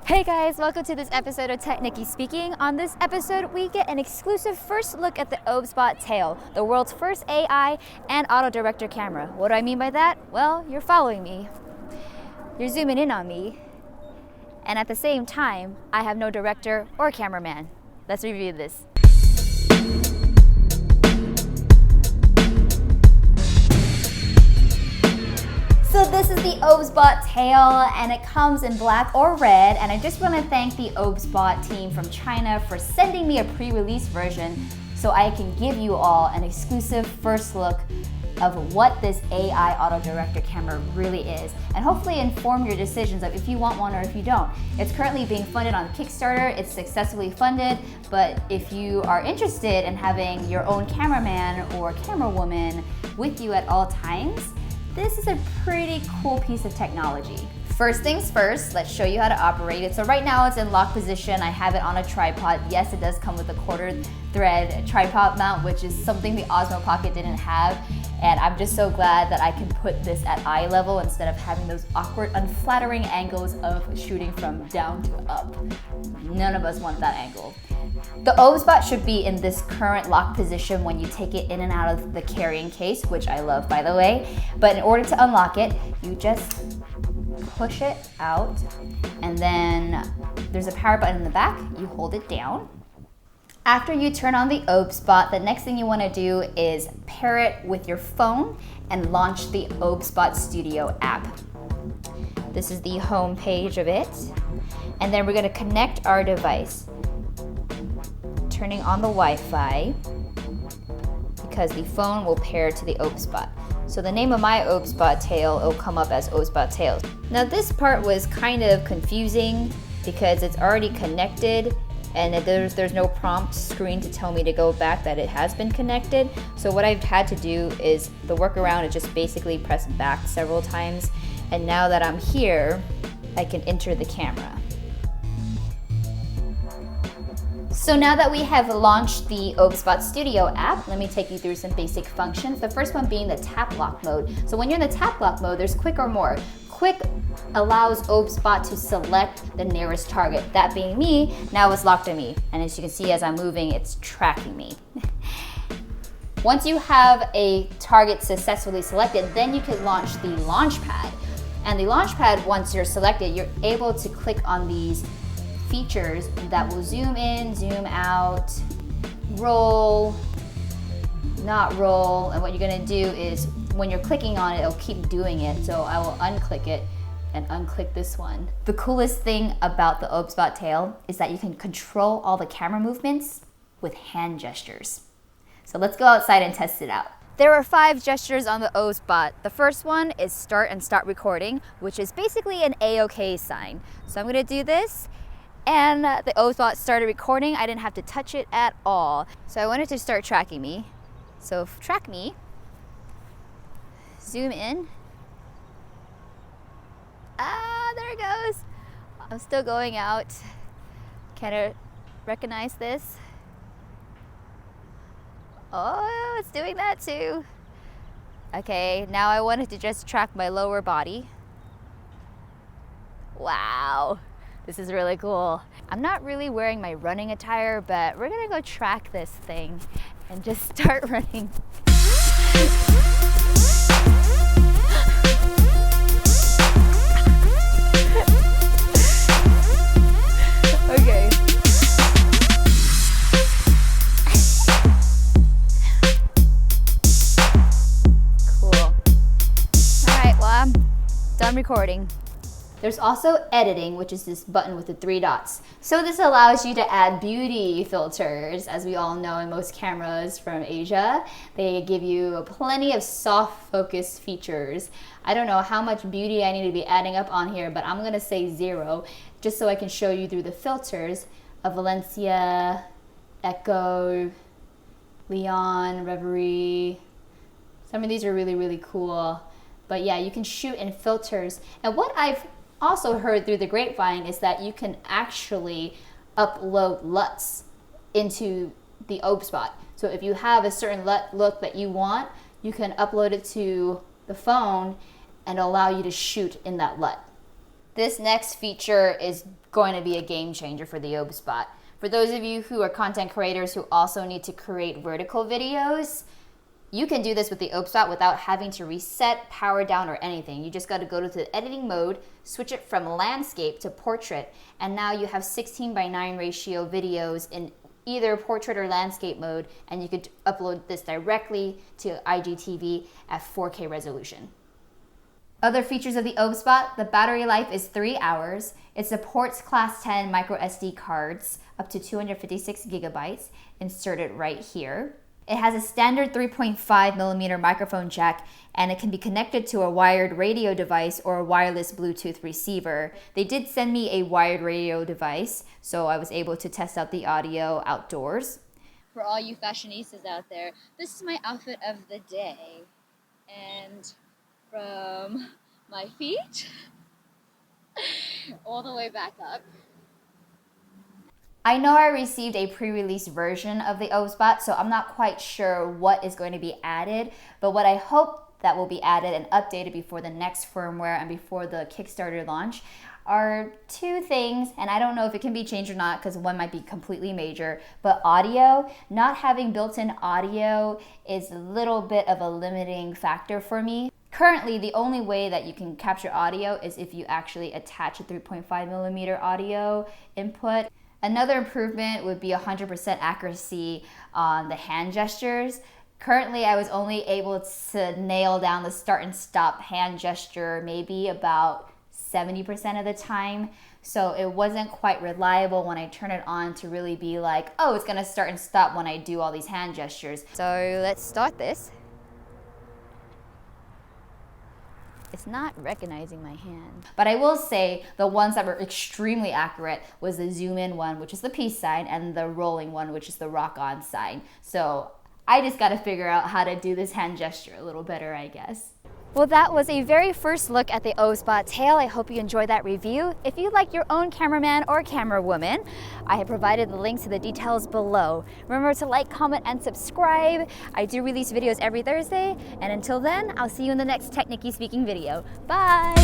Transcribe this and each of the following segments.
Hey guys, welcome to this episode of TechNicki speaking. On this episode, we get an exclusive first look at the OBSBOT Tail, the world's first AI and auto director camera. What do I mean by that? Well, you're following me. You're zooming in on me. And at the same time, I have no director or cameraman. Let's review this. So this is the OBSBOT Tail, and it comes in black or red, and I just want to thank the OBSBOT team from China for sending me a pre-release version so I can give you all an exclusive first look of what this AI auto director camera really is, and hopefully inform your decisions of if you want one or if you don't. It's currently being funded on Kickstarter. It's successfully funded, but if you are interested in having your own cameraman or camerawoman with you at all times, this is a pretty cool piece of technology. First things first, let's show you how to operate it. So right now it's in lock position. I have it on a tripod. Yes, it does come with a quarter thread tripod mount, which is something the Osmo Pocket didn't have. And I'm just so glad that I can put this at eye level instead of having those awkward, unflattering angles of shooting from down to up. None of us want that angle. The OBSBOT should be in this current lock position when you take it in and out of the carrying case, which I love, by the way. But in order to unlock it, you just push it out, and then there's a power button in the back. You hold it down. After you turn on the OBSBOT, the next thing you want to do is pair it with your phone and launch the OBSBOT Studio app. This is the home page of it. And then we're going to connect our device, turning on the Wi-Fi because the phone will pair to the OBSBOT. So the name of my OBSBOT Tail will come up as OBSBOT Tails. Now this part was kind of confusing because it's already connected and there's no prompt screen to tell me to go back that it has been connected. So what I've had to do is the workaround is just basically press back several times. And now that I'm here, I can enter the camera. So now that we have launched the OBSBOT Studio app, let me take you through some basic functions. The first one being the tap lock mode. So when you're in the tap lock mode, there's quick or more. Quick allows OBSBOT to select the nearest target. That being me, now it's locked on me. And as you can see, as I'm moving, it's tracking me. Once you have a target successfully selected, then you can launch the launch pad. And the launch pad, once you're selected, you're able to click on these features that will zoom in, zoom out, roll, not roll. And what you're gonna do is when you're clicking on it, it'll keep doing it. So I will unclick it and unclick this one. The coolest thing about the OBSBOT Tail is that you can control all the camera movements with hand gestures. So let's go outside and test it out. There are 5 gestures on the OBSBOT. The first one is start and stop recording, which is basically an A-OK sign. So I'm gonna do this, and the OBSBOT started recording. I didn't have to touch it at all. So I wanted to start tracking me. So track me, zoom in. Ah, there it goes. I'm still going out. Can I recognize this? Oh, it's doing that too. Okay, now I wanted to just track my lower body. Wow. This is really cool. I'm not really wearing my running attire, but we're gonna go track this thing and just start running. Okay. Cool. All right, well, I'm done recording. There's also editing, which is this button with the 3 dots. So this allows you to add beauty filters. As we all know, in most cameras from Asia, they give you plenty of soft focus features. I don't know how much beauty I need to be adding up on here, but I'm gonna say 0, just so I can show you through the filters of Valencia, Echo, Leon, Reverie. Some of these are really, really cool. But yeah, you can shoot in filters. And what I've also heard through the grapevine is that you can actually upload LUTs into the OBSBOT. So if you have a certain LUT look that you want, you can upload it to the phone and allow you to shoot in that LUT. This next feature is going to be a game changer for the OBSBOT. For those of you who are content creators who also need to create vertical videos, you can do this with the OBSBOT without having to reset, power down, or anything. You just got to go to the editing mode, switch it from landscape to portrait, and now you have 16:9 ratio videos in either portrait or landscape mode, and you could upload this directly to IGTV at 4K resolution. Other features of the OBSBOT, the battery life is 3 hours. It supports class 10 micro SD cards up to 256 gigabytes inserted right here. It has a standard 3.5mm microphone jack, and it can be connected to a wired radio device or a wireless Bluetooth receiver. They did send me a wired radio device, so I was able to test out the audio outdoors. For all you fashionistas out there, this is my outfit of the day. And from my feet all the way back up. I know I received a pre-release version of the OBSBOT, so I'm not quite sure what is going to be added, but what I hope that will be added and updated before the next firmware and before the Kickstarter launch are two things, and I don't know if it can be changed or not because one might be completely major, but audio. Not having built-in audio is a little bit of a limiting factor for me. Currently, the only way that you can capture audio is if you actually attach a 3.5mm audio input. Another improvement would be 100% accuracy on the hand gestures. Currently, I was only able to nail down the start and stop hand gesture maybe about 70% of the time. So it wasn't quite reliable when I turn it on to really be like, oh, it's gonna start and stop when I do all these hand gestures. So let's start this. It's not recognizing my hand. But I will say the ones that were extremely accurate was the zoom in one, which is the peace sign, and the rolling one, which is the rock on sign. So I just gotta figure out how to do this hand gesture a little better, I guess. Well, that was a very first look at the OBSBOT Tail. I hope you enjoyed that review. If you'd like your own cameraman or camera woman, I have provided the links to the details below. Remember to like, comment, and subscribe. I do release videos every Thursday, and until then, I'll see you in the next TechNicki speaking video. Bye!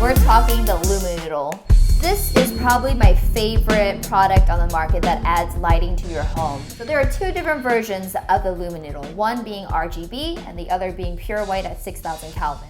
We're talking the Luminoodle. This is probably my favorite product on the market that adds lighting to your home. So there are two different versions of the Luminoodle, one being RGB and the other being pure white at 6,000 Kelvin.